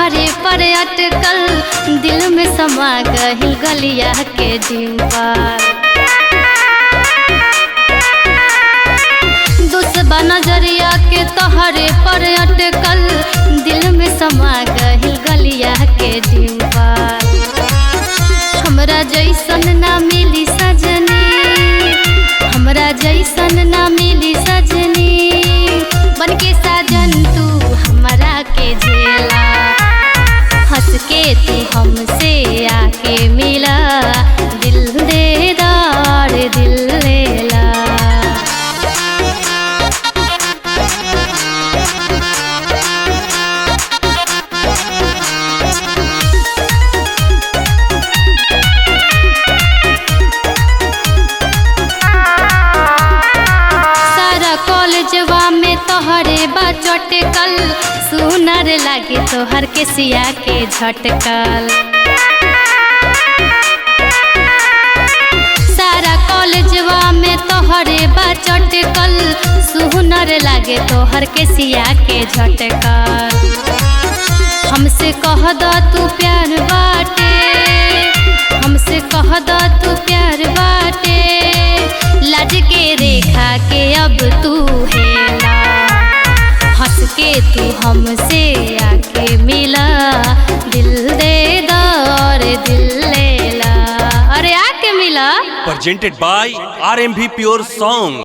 तोहरे पर अटकल, दिल में समा गइल गलिया के डिंपल। दुश्मन नजरिया के तोहरे पर अटकल, दिल में समा गइल गलिया के डिंपल। हमरा जैसन ना मिली सजनी, हमरा जैसन ना मिली सजनी, बनके साजन तू हमरा के झेला। हंस के तू हमसे आके मिला, दिल दे दार दिल लेला। कॉलेजवा में तोहरे बा चटकल, सुनर लागे तोहर के सिया के झटकल। सारा कॉलेजवा में तोहरे बा चटकल, सुनर लागे तोहर के सिया के झटकल। हमसे कह द तू प्यार बाटे, हमसे कह द तू प्यार बाटे, लाज के रेखा के अब तू हेला। हंस के तू हमसे आके मिला, दिल दे दौर दिल लेला। अरे आके मिला। Presented by RMV Pure Song।